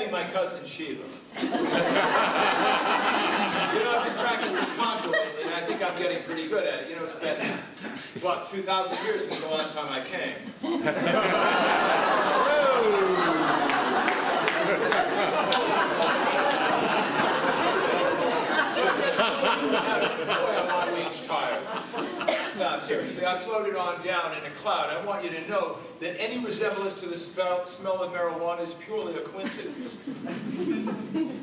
be my cousin Sheila. You know, I've been practicing Tantra lately, and I think I'm getting pretty good at it. You know, it's been, what, 2,000 years since the last time I came. Boy, am I week's tired. No, seriously, I floated on down in a cloud. I want you to know that any resemblance to the smell of marijuana is purely a coincidence.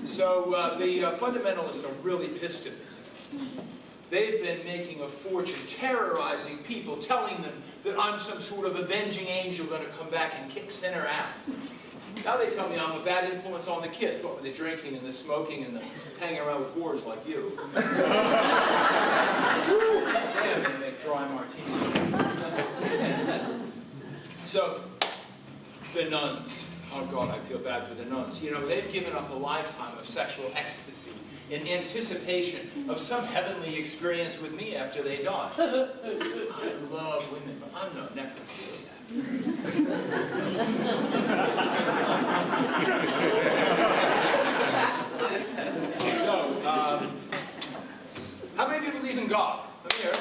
So the fundamentalists are really pissed at me. They've been making a fortune, terrorizing people, telling them that I'm some sort of avenging angel going to come back and kick sinner ass. Now they tell me I'm a bad influence on the kids. What, with the drinking and the smoking and the hanging around with whores like you. Damn, they make dry martinis. So, the nuns. Oh God, I feel bad for the nuns. You know, they've given up a lifetime of sexual ecstasy in anticipation of some heavenly experience with me after they die. I love women, but I'm no necrophilia. So, how many of you believe in God? Let me hear it.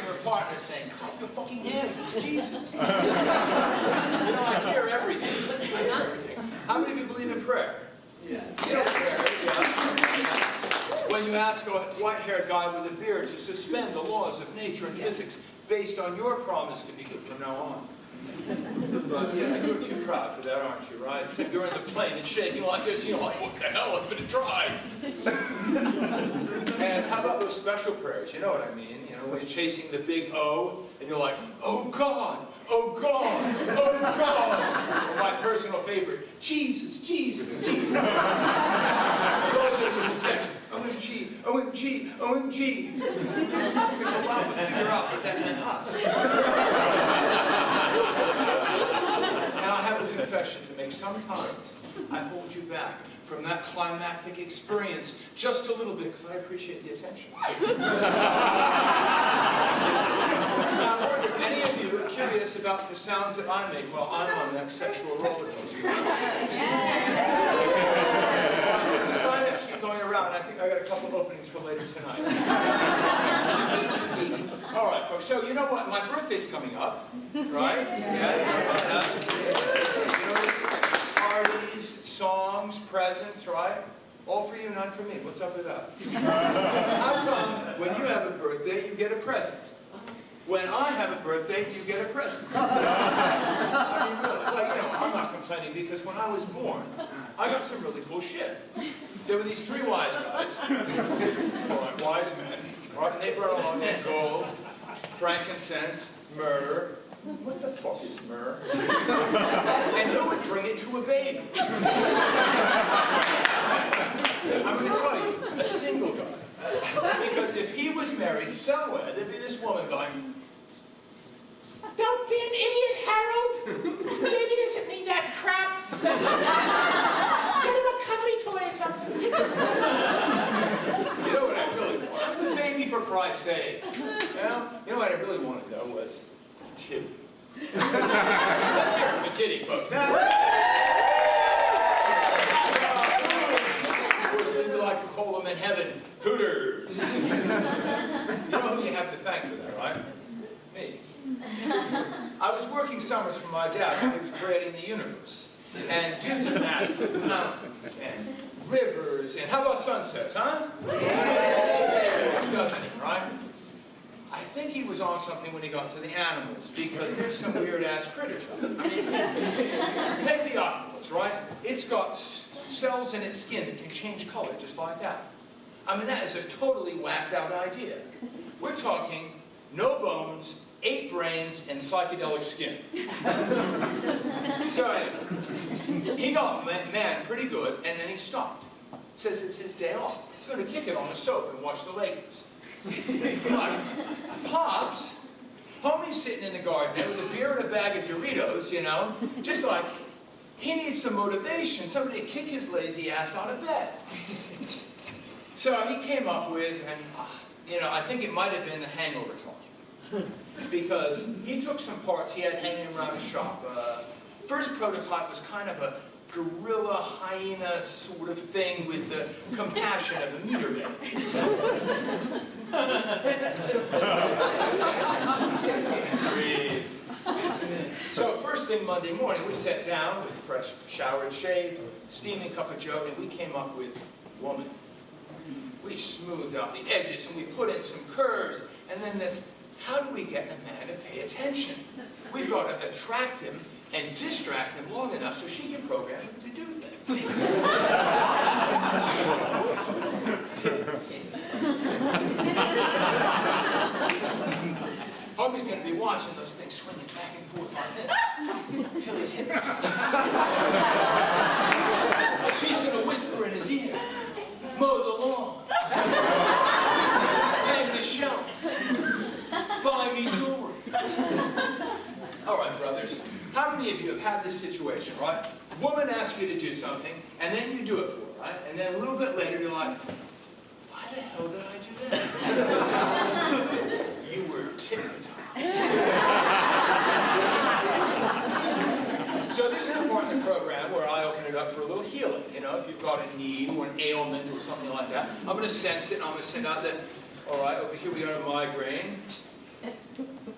Your partner saying, clap your fucking hands, it's Jesus. You know, I hear everything. I hear everything. How many of you believe in prayer? Yeah. You know prayers, yeah. When you ask a white-haired guy with a beard to suspend the laws of nature and physics based on your promise to be good from now on. But yeah, you're too proud for that, aren't you, right? Except you're in the plane and shaking like this, you know, like, what the hell, I'm gonna try. And how about those special prayers? You know what I mean? You know, when you're chasing the big O, and you're like, oh God, oh God, oh God. Or my personal favorite, Jesus, Jesus, Jesus. Those are the text. OMG, OMG, OMG. It took us a while to figure out that that meant us. And I have a confession to make. Sometimes I hold you back from that climactic experience just a little bit because I appreciate the attention. Now, I wonder if any of you are curious about the sounds that I make while I'm on that sexual roller coaster. There's a sign-up sheet going around. I think I got a couple openings for later tonight. All right, folks. So you know what? My birthday's coming up, right? Yeah. You know, parties, songs, presents, right? All for you, none for me. What's up with that? How come when you have a birthday, you get a present? When I have a birthday, you get a present. I mean, really. Well, you know, I'm not complaining because when I was born, I got some really cool shit. There were these three wise guys, all right, wise men, right? And they brought along gold, frankincense, myrrh. What the fuck is myrrh? And who would bring it to a baby? I'm going to tell you, a single guy. Because if he was married somewhere, there'd be this woman going, don't be an idiot, Harold. Baby doesn't need that crap. Get him a cuddly toy or something. You know what I really want? I'm a baby, for Christ's sake. You know what I really wanted, though, was titty. Let's hear it for titty, folks. Of course, we like to call them in heaven hooters. You know who you have to thank for that, right? Me. I was working summers for my dad when he was creating the universe. And due to massive mountains and rivers and how about sunsets, huh? Doesn't he, right? I think he was on something when he got to the animals, because there's some weird-ass critters. I mean, take the octopus, right? It's got cells in its skin that can change color just like that. I mean, that is a totally whacked-out idea. We're talking no bones, 8 brains, and psychedelic skin. So anyway, he got mad pretty good, and then he stopped. Says it's his day off. He's going to kick it on the sofa and watch the Lakers. Like, Pops, homie's sitting in the garden there with a beer and a bag of Doritos, you know, just like, he needs some motivation, somebody to kick his lazy ass out of bed. So he came up with, and, you know, I think it might have been a hangover talking. Because he took some parts he had hanging around his shop, First prototype was kind of a gorilla hyena sort of thing with the compassion of a meter maid. Breathe. So first thing Monday morning, we sat down with fresh showered, shaved, steaming cup of joe, and we came up with woman. We smoothed out the edges and we put in some curves, and then that's how do we get a man to pay attention? We've got to attract him and distract him long enough so she can program him to do things. Homie's going to be watching those things swinging back and forth like this until he's hypnotized. She's going to whisper in his ear, mow the lawn, hang the shelf, buy me jewelry. All right, brothers, how many of you have had this situation, right? Woman asks you to do something, and then you do it for her, right? And then a little bit later, you're like, why the hell did I do that? You were hypnotized. So this is the part in the program where I open it up for a little healing. You know, if you've got a need or an ailment or something like that, I'm going to sense it, and I'm going to send out that, all right, over here we got a migraine.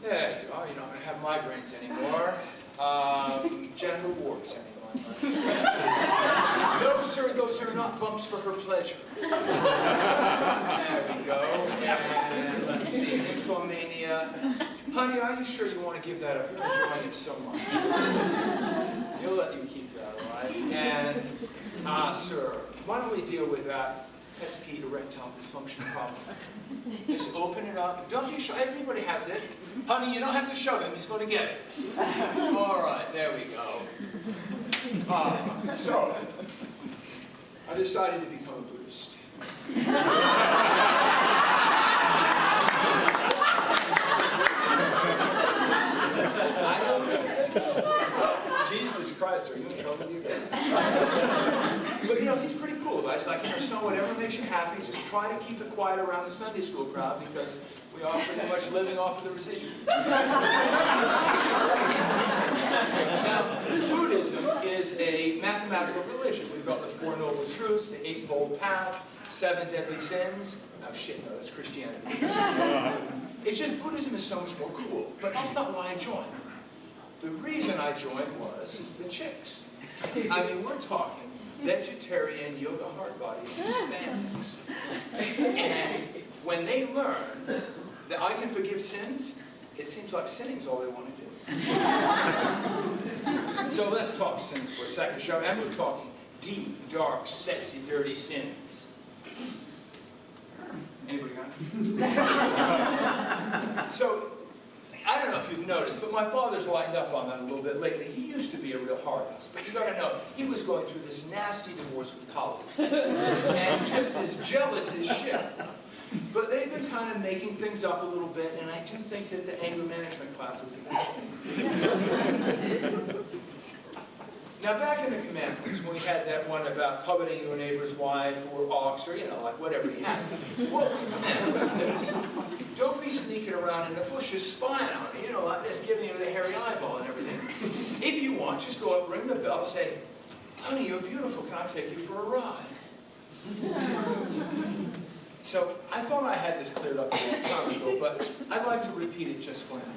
There you are, you're not going to have migraines anymore. Genital warts anymore. No, sir, those are not bumps for her pleasure. There we go. And let's see, nymphomania. Honey, are you sure you want to give that up? You're enjoying it so much. You'll let you keep that, all right? And, sir, why don't we deal with that pesky erectile dysfunction problem? Just open it up. Don't be shy. Everybody has it. Honey, you don't have to shove him. He's going to get it. All right, there we go. So, I decided to become a Buddhist. I know what you're thinking. Jesus Christ, are you in trouble again? But you know, he's pretty cool. It's like, you know, son, whatever makes you happy, just try to keep it quiet around the Sunday school crowd because we are pretty much living off of the residual. Now, Buddhism is a mathematical religion. We've got the Four Noble Truths, the Eightfold Path, 7 Deadly Sins. Oh shit, no, that's Christianity. It's just Buddhism is so much more cool. But that's not why I joined. The reason I joined was the chicks. I mean, we're talking vegetarian yoga heart bodies in spandex. And when they learn that I can forgive sins, it seems like sinning's all they want to do. So let's talk sins for a second, shall we? And we're talking deep, dark, sexy, dirty sins. Anybody got it? So, I don't know if you've noticed, but my father's lightened up on that a little bit lately. He used to be a real hard ass, but you gotta know, he was going through this nasty divorce with Colin. And just as jealous as shit. But they've been kind of making things up a little bit, and I do think that the anger management classes have been helping. Now back in the commandments, when we had that one about coveting your neighbor's wife or ox or, you know, like whatever he had, what we meant was this. Don't be sneaking around in the bushes spying on me, you know, like this, giving you the hairy eyeball and everything. If you want, just go up, ring the bell, say, honey, you're beautiful, can I take you for a ride? So I thought I had this cleared up a long time ago, but I'd like to repeat it just for now.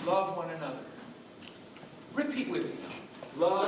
Love one another. Repeat with me now. Love